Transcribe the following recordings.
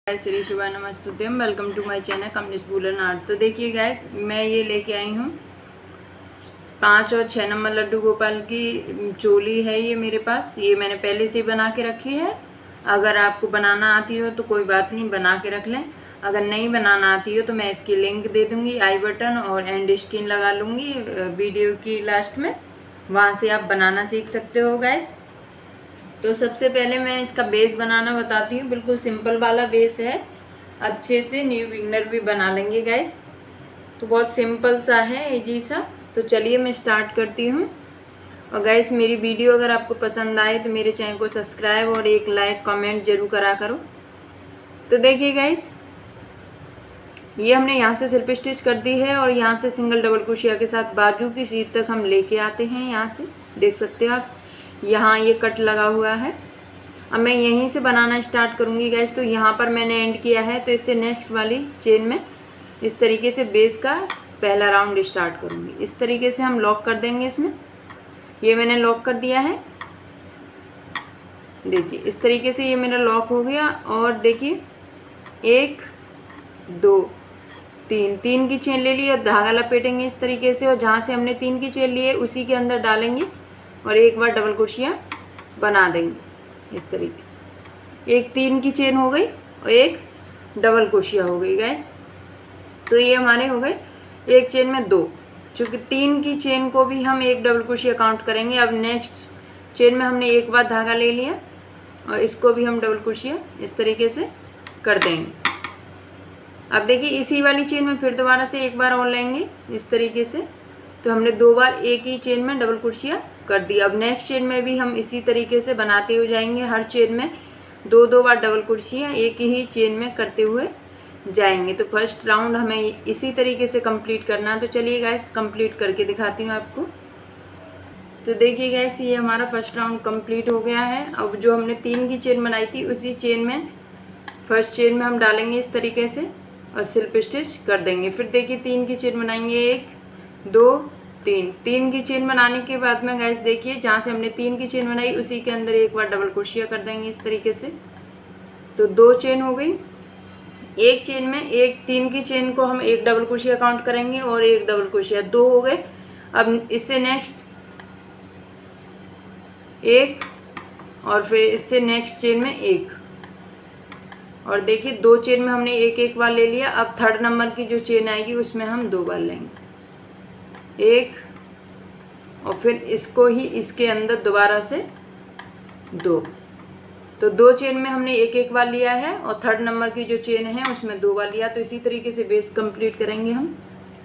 श्री शिवा नमस्तुभ्यम। Welcome to my channel Kamlesh woollen art. तो देखिए गैस, मैं ये लेके आई हूँ 5 और 6 नंबर लड्डू गोपाल की चोली है। ये मेरे पास, ये मैंने पहले से बना के रखी है। अगर आपको बनाना आती हो तो कोई बात नहीं, बना के रख लें। अगर नहीं बनाना आती हो तो मैं इसकी लिंक दे दूँगी आई बटन और एंड स्क्रीन लगा लूँगी वीडियो की लास्ट में, वहाँ से आप बनाना सीख सकते हो गैस। तो सबसे पहले मैं इसका बेस बनाना बताती हूँ। बिल्कुल सिंपल वाला बेस है, अच्छे से न्यू बिगनर भी बना लेंगे गैस। तो बहुत सिंपल सा है, इजी सा। तो चलिए मैं स्टार्ट करती हूँ। और गैस, मेरी वीडियो अगर आपको पसंद आए तो मेरे चैनल को सब्सक्राइब और एक लाइक कमेंट जरूर करा करो। तो देखिए गैस, ये हमने यहाँ से सिल्प स्टिच कर दी है और यहाँ से सिंगल डबल क्रोशिया के साथ बाजू की सीध तक हम लेके आते हैं। यहाँ से देख सकते हो आप, यहाँ ये कट लगा हुआ है। अब मैं यहीं से बनाना स्टार्ट करूँगी गैस। तो यहाँ पर मैंने एंड किया है, तो इससे नेक्स्ट वाली चेन में इस तरीके से बेस का पहला राउंड स्टार्ट करूँगी। इस तरीके से हम लॉक कर देंगे इसमें। ये मैंने लॉक कर दिया है, देखिए इस तरीके से ये मेरा लॉक हो गया। और देखिए 1 2 3 की चेन ले ली और धागा लपेटेंगे इस तरीके से। और जहाँ से हमने 3 की चेन ली है उसी के अंदर डालेंगे और एक बार डबल क्रोशिया बना देंगे इस तरीके से। एक 3 की चेन हो गई और एक डबल क्रोशिया हो गई गैस। तो ये हमारे हो गए एक चेन में 2, चूँकि 3 की चेन को भी हम एक डबल क्रोशिया काउंट करेंगे। अब नेक्स्ट चेन में हमने एक बार धागा ले लिया और इसको भी हम डबल क्रोशिया इस तरीके से कर देंगे। अब देखिए इसी वाली चेन में फिर दोबारा से एक बार और लेंगे इस तरीके से। तो हमने 2 बार एक ही चेन में डबल क्रोशिया कर दिया। अब नेक्स्ट चेन में भी हम इसी तरीके से बनाते हुए जाएंगे। हर चेन में 2 बार डबल क्रोशिया एक ही चेन में करते हुए जाएंगे। तो फर्स्ट राउंड हमें इसी तरीके से कंप्लीट करना है। तो चलिए गाइस, कंप्लीट करके दिखाती हूँ आपको। तो देखिए गाइस, ये हमारा फर्स्ट राउंड कंप्लीट हो गया है। अब जो हमने 3 की चेन बनाई थी उसी चेन में फर्स्ट चेन में हम डालेंगे इस तरीके से और सिल्प स्टिच कर देंगे। फिर देखिए 3 की चेन बनाएंगे, 1 2 3 की चेन बनाने के बाद में गाइस देखिए जहाँ से हमने 3 की चेन बनाई उसी के अंदर एक बार डबल क्रोशिया कर देंगे इस तरीके से। तो 2 चेन हो गई। एक चेन में एक 3 की चेन को हम एक डबल क्रोशिया काउंट करेंगे और एक डबल क्रोशिया, 2 हो गए। अब इससे नेक्स्ट एक और फिर इससे नेक्स्ट चेन में एक। और देखिए 2 चेन में हमने एक बार ले लिया। अब थर्ड नंबर की जो चेन आएगी उसमें हम 2 बार लेंगे, एक और फिर इसको ही इसके अंदर दोबारा से 2। तो 2 चेन में हमने एक बार लिया है और थर्ड नंबर की जो चेन है उसमें 2 बार लिया। तो इसी तरीके से बेस कंप्लीट करेंगे हम।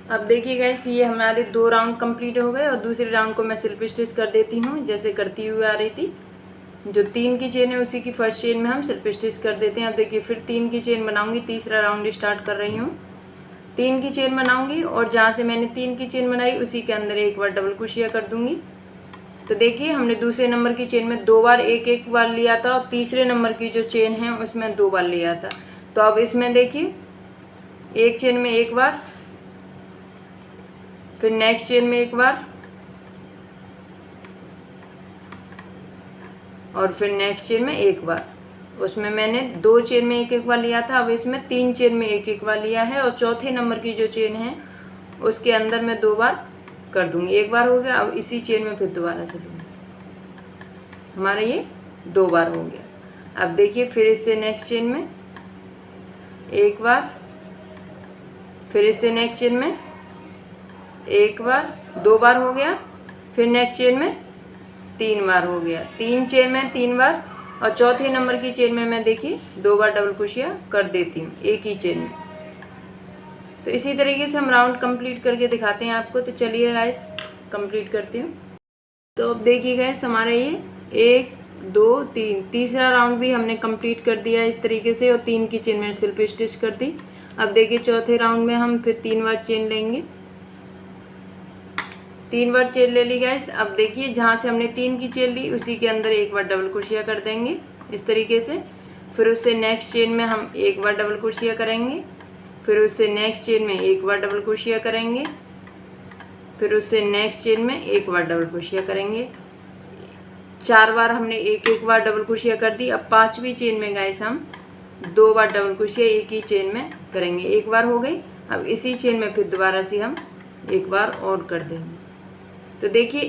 अब देखिए गाइस, ये हमारे 2 राउंड कंप्लीट हो गए और दूसरे राउंड को मैं सिल्प स्टिच कर देती हूँ जैसे करती हुई आ रही थी। जो 3 की चेन है उसी की फर्स्ट चेन में हम सिल्प स्टिच कर देते हैं। अब देखिए फिर 3 की चेन बनाऊंगी, तीसरा राउंड स्टार्ट कर रही हूँ। 3 की चेन बनाऊंगी और जहाँ से मैंने 3 की चेन बनाई उसी के अंदर एक बार डबल क्रोशिया कर दूंगी। तो देखिए हमने दूसरे नंबर की चेन में 2 बार एक बार लिया था और तीसरे नंबर की जो चेन है उसमें 2 बार लिया था। तो अब इसमें देखिए एक चेन में एक बार, फिर नेक्स्ट चेन में एक बार और फिर नेक्स्ट चेन में एक बार। उसमें मैंने 2 चेन में एक बार लिया था, अब इसमें 3 चेन में एक बार लिया है। और चौथे नंबर की जो चेन है उसके अंदर मैं 2 बार कर दूंगी। एक बार हो गया, अब इसी चेन में फिर दोबारा से लूँगी। हमारा ये 2 बार हो गया। अब देखिए फिर इससे नेक्स्ट चेन में एक बार, फिर इससे नेक्स्ट चेन में एक बार, 2 बार हो गया। फिर नेक्स्ट चेन में 3 बार हो गया। 3 चेन में 3 बार और चौथे नंबर की चेन में मैं देखिए 2 बार डबल क्रोशिया कर देती हूँ एक ही चेन में। तो इसी तरीके से हम राउंड कंप्लीट करके दिखाते हैं आपको। तो चलिए गाइस, कंप्लीट करती हूँ। तो अब देखिए गाइस, हमारा ये 1 2 3 तीसरा राउंड भी हमने कंप्लीट कर दिया इस तरीके से और 3 की चेन में सिल्प स्टिच कर दी। अब देखिए चौथे राउंड में हम फिर 3 बार चेन लेंगे, 3 बार चेन ले ली गैस। अब देखिए जहाँ से हमने 3 की चेन ली उसी के अंदर एक बार डबल क्रोशिया कर देंगे इस तरीके से। फिर उससे नेक्स्ट चेन में हम एक बार डबल क्रोशिया करेंगे, फिर उससे नेक्स्ट चेन में एक बार डबल क्रोशिया करेंगे, फिर उससे नेक्स्ट चेन में एक बार डबल क्रोशिया करेंगे। 4 बार हमने एक बार डबल क्रोशिया कर दी। अब 5वीं चेन में गाइस हम 2 बार डबल क्रोशिया एक ही चेन में करेंगे। एक बार हो गई। अब इसी चेन में फिर दोबारा से हम एक बार और कर देंगे। तो देखिए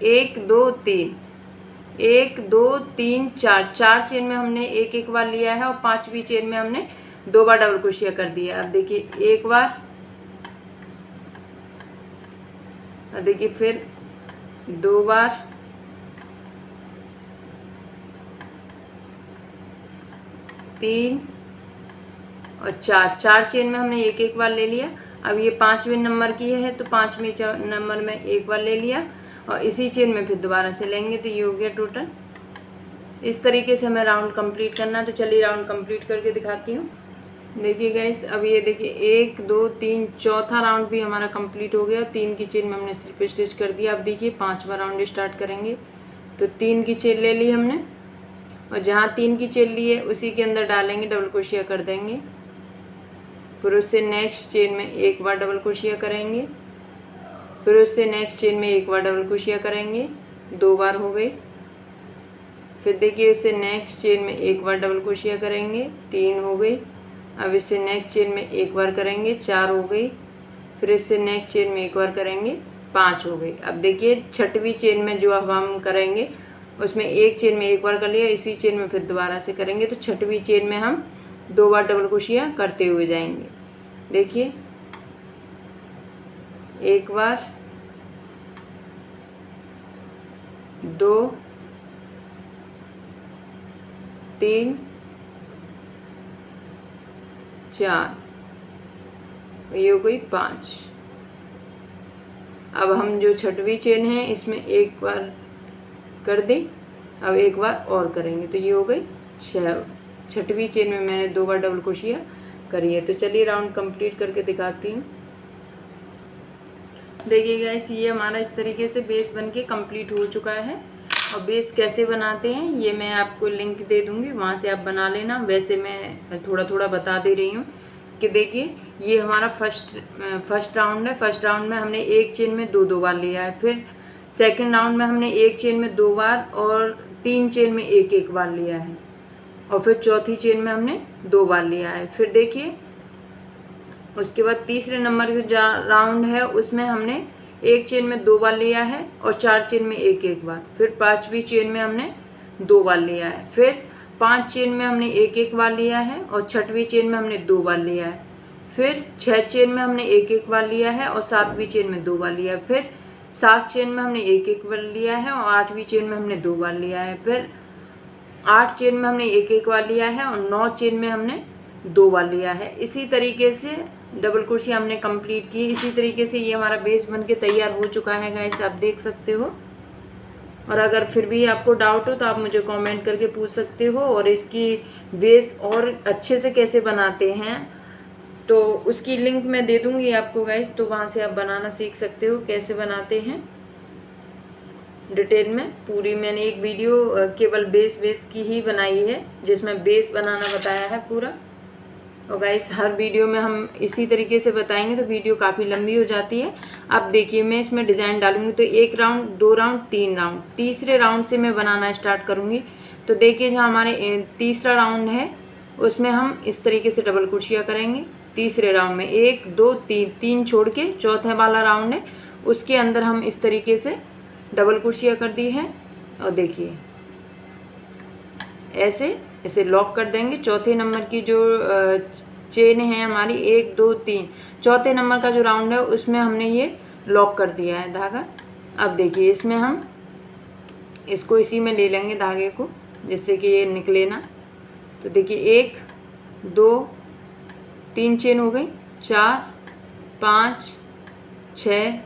1 2 3, 1 2 3 4, 4 चेन में हमने एक एक बार लिया है और 5वीं चेन में हमने 2 बार डबल क्रोशिया कर दिया। अब देखिए एक बार, अब देखिए फिर 2 बार, 3 और 4, 4 चेन में हमने एक एक बार ले लिया। अब ये 5वें नंबर की है तो 5वें नंबर में एक बार ले लिया और इसी चेन में फिर दोबारा से लेंगे। तो ये हो गया टोटल। इस तरीके से हमें राउंड कंप्लीट करना है। तो चलिए राउंड कंप्लीट करके दिखाती हूँ। देखिए गाइस, अब ये देखिए 1 2 3, चौथा राउंड भी हमारा कंप्लीट हो गया। 3 की चेन में हमने स्लिप स्टिच कर दिया। अब देखिए 5वां राउंड स्टार्ट करेंगे। तो 3 की चेन ले ली हमने और जहाँ 3 की चेन ली है उसी के अंदर डालेंगे, डबल क्रोशिया कर देंगे। फिर उससे नेक्स्ट चेन में एक बार डबल क्रोशिया करेंगे। फिर उससे नेक्स्ट चेन में एक बार डबल क्रोशिया करेंगे, 2 बार हो गई। फिर देखिए इससे नेक्स्ट चेन में एक बार डबल क्रोशिया करेंगे, 3 हो गई। अब इससे नेक्स्ट चेन में एक बार करेंगे, 4 हो गई। फिर इससे नेक्स्ट चेन में एक बार करेंगे, 5 हो गई। अब देखिए 6वीं चेन में जो अब हम करेंगे उसमें एक चेन में एक बार कर लिया, इसी चेन में फिर दोबारा से करेंगे। तो 6वीं चेन में हम 2 बार डबल क्रोशिया करते हुए जाएंगे। देखिए एक बार, 2 3 4, ये हो गई 5। अब हम जो 6वीं चेन है इसमें एक बार कर दें, अब एक बार और करेंगे। तो ये हो गई 6वीं चेन में मैंने 2 बार डबल क्रोशिया करी है। तो चलिए राउंड कंप्लीट करके दिखाती हूँ। देखिए गाइस, ये हमारा इस तरीके से बेस बनके कंप्लीट हो चुका है। और बेस कैसे बनाते हैं ये मैं आपको लिंक दे दूँगी, वहाँ से आप बना लेना। वैसे मैं थोड़ा थोड़ा बता दे रही हूँ कि देखिए ये हमारा फर्स्ट राउंड है। फर्स्ट राउंड में हमने एक चेन में 2 बार लिया है। फिर सेकंड राउंड में हमने एक चेन में 2 बार और 3 चेन में एक एक बार लिया है। और फिर चौथी चेन में हमने 2 बार लिया है। फिर देखिए उसके बाद तीसरे नंबर का राउंड है उसमें हमने एक चेन में 2 बार लिया है और 4 चेन में एक एक बार। फिर 5वीं चेन में हमने 2 बार लिया है। फिर 5 चेन में हमने एक एक बार लिया है और 6वीं चेन में हमने 2 बार लिया है। फिर 6 चेन में हमने एक एक बार लिया है और 7वीं चेन में 2 बार लिया है। फिर 7 चेन में हमने एक एक बार लिया है और 8वीं चेन में हमने 2 बार लिया है। फिर 8 चेन में हमने एक एक बार लिया है और 9 चेन में हमने 2 बार लिया है। इसी तरीके से डबल क्रोशिया हमने कंप्लीट की। इसी तरीके से ये हमारा बेस बनके तैयार हो चुका है गाइस, आप देख सकते हो। और अगर फिर भी आपको डाउट हो तो आप मुझे कमेंट करके पूछ सकते हो। और इसकी बेस और अच्छे से कैसे बनाते हैं तो उसकी लिंक मैं दे दूँगी आपको गाइस, तो वहाँ से आप बनाना सीख सकते हो कैसे बनाते हैं डिटेल में। पूरी मैंने एक वीडियो केवल बेस की ही बनाई है जिसमें बेस बनाना बताया है पूरा। और गाइस हर वीडियो में हम इसी तरीके से बताएंगे तो वीडियो काफ़ी लंबी हो जाती है। अब देखिए मैं इसमें डिज़ाइन डालूंगी तो 1 राउंड, 2 राउंड, 3 राउंड, तीसरे राउंड से मैं बनाना स्टार्ट करूंगी। तो देखिए जहाँ हमारे तीसरा राउंड है उसमें हम इस तरीके से डबल क्रोशिया करेंगे। तीसरे राउंड में 1 2 3, 3 छोड़ के चौथे वाला राउंड है उसके अंदर हम इस तरीके से डबल क्रोशिया कर दी है। और देखिए ऐसे लॉक कर देंगे। चौथे नंबर की जो चेन है हमारी 1 2 3, चौथे नंबर का जो राउंड है उसमें हमने ये लॉक कर दिया है धागा। अब देखिए इसमें हम इसको इसी में ले लेंगे धागे को जिससे कि ये निकले ना। तो देखिए 1 2 3 चेन हो गई, 4 5 6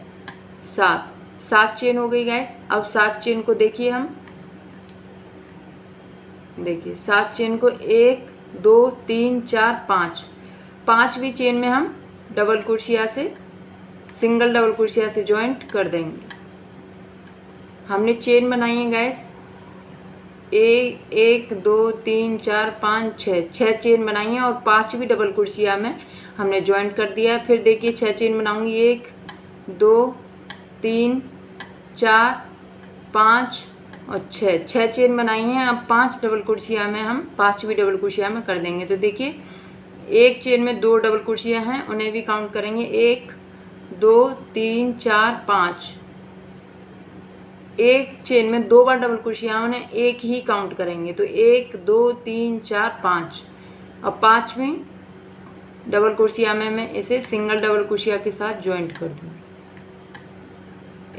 7, 7 चेन हो गई गैस। अब 7 चेन को देखिए हम, देखिए 7 चेन को 1 2 3 4 5, 5वीं चेन में हम डबल क्रोशिया से, सिंगल डबल क्रोशिया से जॉइंट कर देंगे। हमने चेन बनाई है गैस 1 2 3 4 5 6, 6 चेन बनाई है और 5वीं डबल क्रोशिया में हमने जॉइंट कर दिया है। फिर देखिए 6 चेन बनाऊंगी, 1 2 3 4 5 और छः चेन बनाई हैं। अब 5 डबल क्रोशिया में हम 5वीं डबल क्रोशिया में कर देंगे। तो देखिए एक चेन में 2 डबल क्रोशिया हैं, उन्हें भी काउंट करेंगे। 1 2 3 4 5। एक चेन में 2 बार डबल क्रोशिया उन्हें एक ही काउंट करेंगे। तो 1 2 3 4 5। और 5वीं डबल क्रोशिया में मैं इसे सिंगल डबल क्रोशिया के साथ ज्वाइंट कर दूँगी।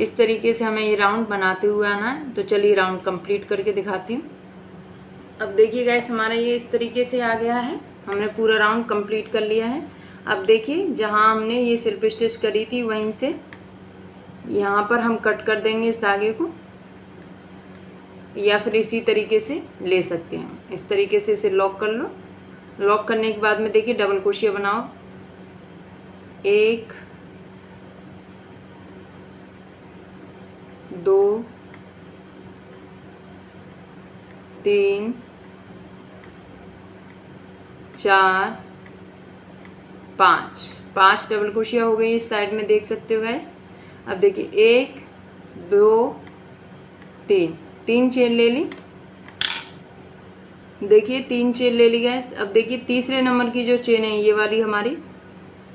इस तरीके से हमें ये राउंड बनाते हुए आना है। तो चलिए राउंड कंप्लीट करके दिखाती हूँ। अब देखिए गाइस हमारा ये इस तरीके से आ गया है। हमने पूरा राउंड कंप्लीट कर लिया है। अब देखिए जहाँ हमने ये स्लिप स्टिच करी थी वहीं से यहाँ पर हम कट कर देंगे इस धागे को, या फिर इसी तरीके से ले सकते हैं। इस तरीके से इसे लॉक कर लो। लॉक करने के बाद में देखिए डबल क्रोशिया बनाओ। 1 2 3 4 5 डबल क्रोशिया हो गई। इस साइड में देख सकते हो गैस। अब देखिए 1 2 3 चेन ले ली। देखिए 3 चेन ले ली गैस। अब देखिए तीसरे नंबर की जो चेन है ये वाली हमारी,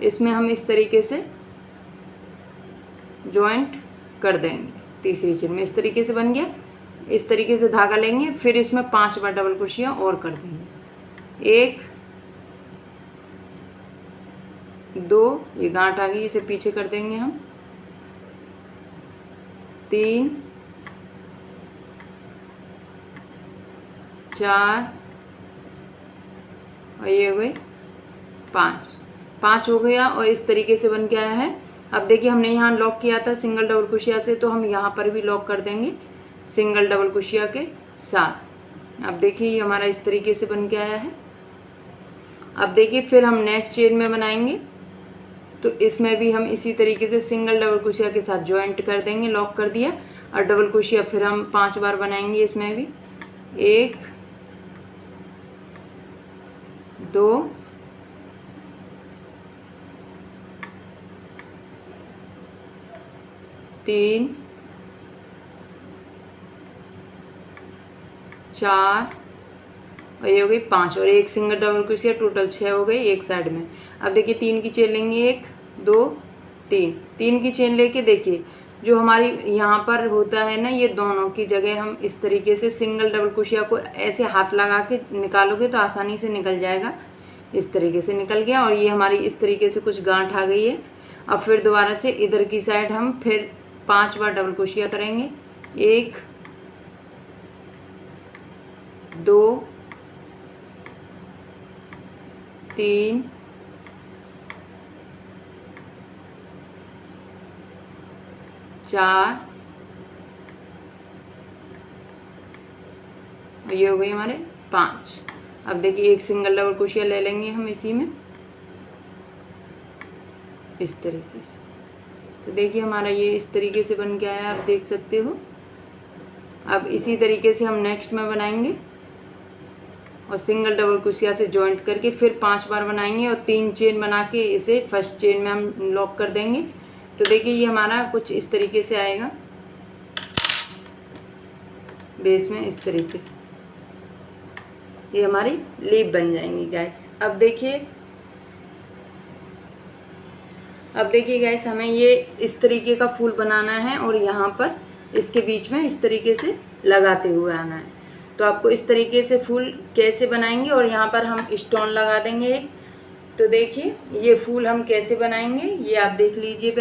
इसमें हम इस तरीके से जॉइंट कर देंगे। तीसरी चेन में इस तरीके से बन गया। इस तरीके से धागा लेंगे, फिर इसमें 5 बार डबल क्रोशिया और कर देंगे। 1 2, ये गांठ आ गई, इसे पीछे कर देंगे हम। 3 4 और ये हो गई 5 हो गया। और इस तरीके से बन के आया है। अब देखिए हमने यहाँ लॉक किया था सिंगल डबल क्रोशिया से, तो हम यहाँ पर भी लॉक कर देंगे सिंगल डबल क्रोशिया के साथ। अब देखिए ये हमारा इस तरीके से बन के आया है। अब देखिए फिर हम नेक्स्ट चेन में बनाएंगे, तो इसमें भी हम इसी तरीके से सिंगल डबल क्रोशिया के साथ ज्वाइंट कर देंगे। लॉक कर दिया और डबल क्रोशिया फिर हम 5 बार बनाएंगे। इसमें भी 1 2 3 4 और ये हो गई 5 और एक सिंगल डबल क्रोशिया, टोटल 6 हो गई एक साइड में। अब देखिए 3 की चेन लेंगे। 1 2 3 की चेन लेके देखिए जो हमारी यहाँ पर होता है ना, ये दोनों की जगह हम इस तरीके से सिंगल डबल क्रोशिया को ऐसे हाथ लगा के निकालोगे तो आसानी से निकल जाएगा। इस तरीके से निकल गया। और ये हमारी इस तरीके से कुछ गांठ आ गई है। अब फिर दोबारा से इधर की साइड हम फिर 5 बार डबल क्रोशिया करेंगे। 1 2 3 4 और ये हो गई हमारे 5। अब देखिए एक सिंगल डबल क्रोशिया ले लेंगे हम इसी में इस तरीके से। तो देखिए हमारा ये इस तरीके से बन के आया, आप देख सकते हो। अब इसी तरीके से हम नेक्स्ट में बनाएंगे और सिंगल डबल क्रोशिया से जॉइंट करके फिर 5 बार बनाएंगे और 3 चेन बना के इसे फर्स्ट चेन में हम लॉक कर देंगे। तो देखिए ये हमारा कुछ इस तरीके से आएगा बेस में। इस तरीके से ये हमारी लीफ बन जाएंगी गैस। अब देखिए गैस हमें ये इस तरीके का फूल बनाना है और यहाँ पर इसके बीच में इस तरीके से लगाते हुए आना है। तो आपको इस तरीके से फूल कैसे बनाएंगे और यहाँ पर हम स्टोन लगा देंगे एक। तो देखिए ये फूल हम कैसे बनाएंगे ये आप देख लीजिए।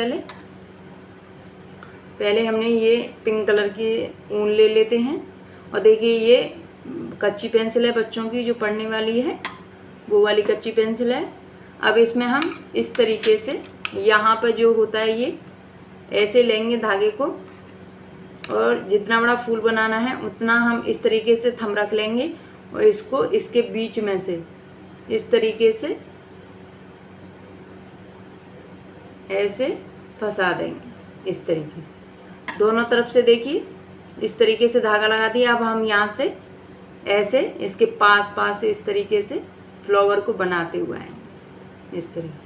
पहले हमने ये पिंक कलर की ऊन ले लेते हैं और देखिए ये कच्ची पेंसिल है बच्चों की जो पढ़ने वाली है, वो वाली कच्ची पेंसिल है। अब इसमें हम इस तरीके से यहाँ पर जो होता है ये ऐसे लेंगे धागे को और जितना बड़ा फूल बनाना है उतना हम इस तरीके से थंब रख लेंगे और इसको इसके बीच में से इस तरीके से ऐसे फंसा देंगे। इस तरीके से दोनों तरफ से देखिए इस तरीके से धागा लगा दिया। अब हम यहाँ से ऐसे इसके पास से इस तरीके से फ्लावर को बनाते हुए आएंगे इस तरीके।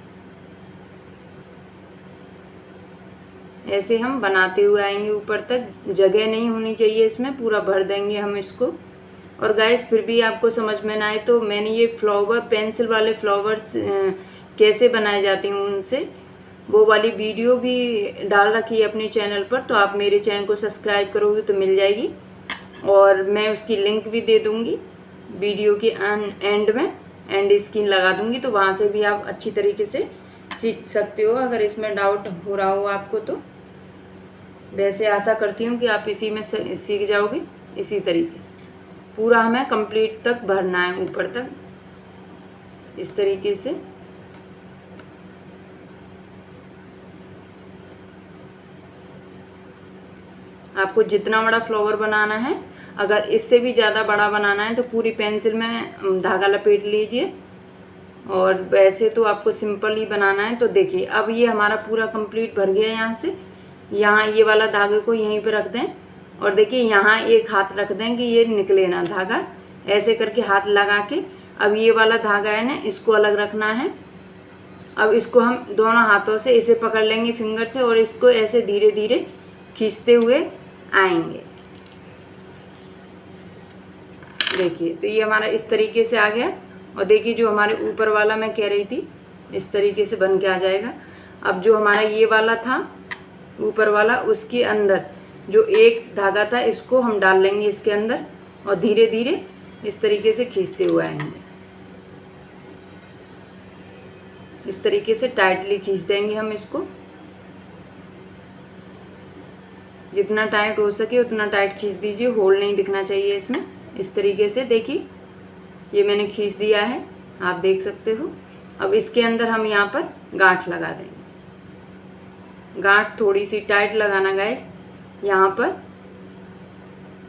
ऐसे हम बनाते हुए आएंगे ऊपर तक, जगह नहीं होनी चाहिए इसमें, पूरा भर देंगे हम इसको। और गाइस फिर भी आपको समझ में ना आए तो मैंने ये फ्लावर, पेंसिल वाले फ्लावर्स कैसे बनाए जाते हैं उनसे, वो वाली वीडियो भी डाल रखी है अपने चैनल पर, तो आप मेरे चैनल को सब्सक्राइब करोगे तो मिल जाएगी, और मैं उसकी लिंक भी दे दूँगी वीडियो के एंड में, एंड स्क्रीन लगा दूँगी, तो वहाँ से भी आप अच्छी तरीके से सीख सकते हो अगर इसमें डाउट हो रहा हो आपको तो। वैसे आशा करती हूँ कि आप इसी में सीख जाओगे। इसी तरीके से पूरा हमें कंप्लीट तक भरना है ऊपर तक, इस तरीके से। आपको जितना बड़ा फ्लावर बनाना है, अगर इससे भी ज़्यादा बड़ा बनाना है तो पूरी पेंसिल में धागा लपेट लीजिए, और वैसे तो आपको सिंपल ही बनाना है। तो देखिए अब ये हमारा पूरा कंप्लीट भर गया। यहाँ से यहाँ ये वाला धागे को यहीं पे रख दें, और देखिए यहाँ एक हाथ रख दें कि ये निकले ना धागा, ऐसे करके हाथ लगा के। अब ये वाला धागा है ना, इसको अलग रखना है। अब इसको हम दोनों हाथों से इसे पकड़ लेंगे फिंगर से, और इसको ऐसे धीरे धीरे खींचते हुए आएंगे। देखिए तो ये हमारा इस तरीके से आ गया। और देखिए जो हमारे ऊपर वाला मैं कह रही थी, इस तरीके से बन के आ जाएगा। अब जो हमारा ये वाला था ऊपर वाला, उसके अंदर जो एक धागा था इसको हम डाल लेंगे इसके अंदर, और धीरे धीरे इस तरीके से खींचते हुए आएंगे। इस तरीके से टाइटली खींच देंगे हम इसको, जितना टाइट हो सके उतना टाइट खींच दीजिए, होल नहीं दिखना चाहिए इसमें। इस तरीके से देखिए ये मैंने खींच दिया है, आप देख सकते हो। अब इसके अंदर हम यहाँ पर गांठ लगा देंगे। गांठ थोड़ी सी टाइट लगाना गाइस, यहाँ पर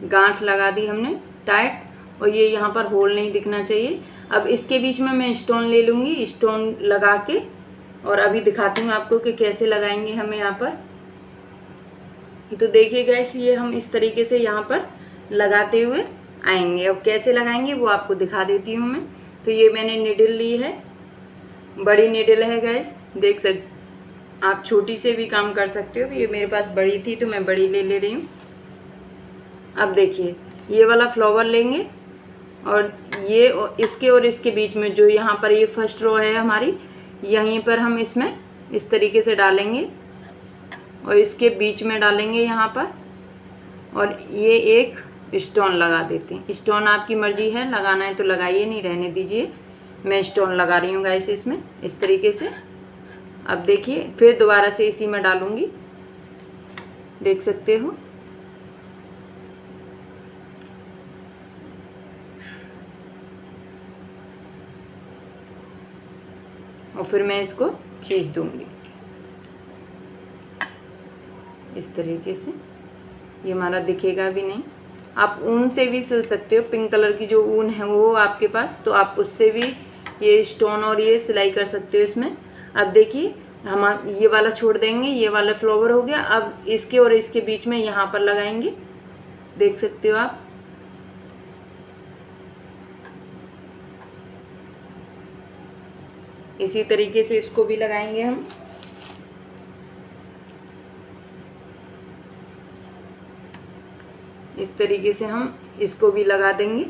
गांठ लगा दी हमने टाइट, और ये यहाँ पर होल नहीं दिखना चाहिए। अब इसके बीच में मैं स्टोन ले लूँगी, स्टोन लगा के, और अभी दिखाती हूँ आपको कि कैसे लगाएंगे हमें यहाँ पर। तो देखिए गाइस ये हम इस तरीके से यहाँ पर लगाते हुए आएंगे। अब कैसे लगाएंगे वो आपको दिखा देती हूँ मैं। तो ये मैंने निडल ली है, बड़ी निडल है गाइस, देख सकते, आप छोटी से भी काम कर सकते हो। ये मेरे पास बड़ी थी तो मैं बड़ी ले रही हूँ। अब देखिए ये वाला फ्लावर लेंगे, और ये इसके और इसके बीच में जो यहाँ पर ये फर्स्ट रो है हमारी, यहीं पर हम इसमें इस तरीके से डालेंगे, और इसके बीच में डालेंगे यहाँ पर, और ये एक स्टोन लगा देते हैं। स्टोन आपकी मर्जी है, लगाना है तो लगाइए, नहीं रहने दीजिए। मैं स्टोन लगा रही हूँ गाइस इसमें इस तरीके से। अब देखिए फिर दोबारा से इसी में डालूंगी, देख सकते हो। और फिर मैं इसको खींच दूंगी इस तरीके से। ये हमारा दिखेगा भी नहीं। आप ऊन से भी सिल सकते हो, पिंक कलर की जो ऊन है वो आपके पास, तो आप उससे भी ये स्टोन और ये सिलाई कर सकते हो इसमें। अब देखिए हम ये वाला छोड़ देंगे, ये वाला फ्लावर हो गया। अब इसके और इसके बीच में यहाँ पर लगाएंगे, देख सकते हो आप। इसी तरीके से इसको भी लगाएंगे हम। इस तरीके से हम इसको भी लगा देंगे।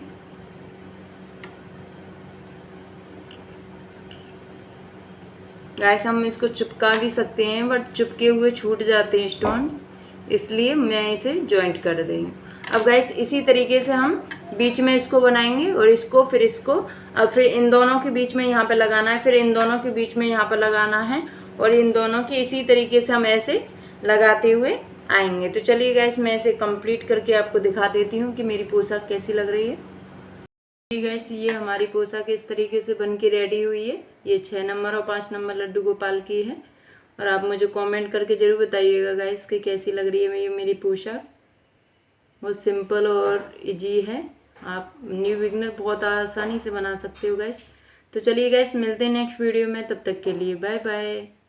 गाइस हम इसको चिपका भी सकते हैं, बट चिपके हुए छूट जाते हैं स्टोन्स, इसलिए मैं इसे जॉइंट कर रही हूँ। अब गाइस इसी तरीके से हम बीच में इसको बनाएंगे, और इसको फिर इसको, अब फिर इन दोनों के बीच में यहाँ पर लगाना है, फिर इन दोनों के बीच में यहाँ पर लगाना है, और इन दोनों के इसी तरीके से हम ऐसे लगाते हुए आएंगे। तो चलिए गाइस मैं इसे कंप्लीट करके आपको दिखा देती हूँ कि मेरी पोशाक कैसी लग रही है। गाइस ये हमारी पोशाक इस तरीके से बन के रेडी हुई है। ये 6 नंबर और 5 नंबर लड्डू गोपाल की है, और आप मुझे कमेंट करके ज़रूर बताइएगा गाइस कि कैसी लग रही है ये मेरी पोशाक। बहुत सिंपल और इजी है, आप न्यू बिगनर बहुत आसानी से बना सकते हो गाइस। तो चलिए गाइस मिलते हैं नेक्स्ट वीडियो में, तब तक के लिए बाय बाय।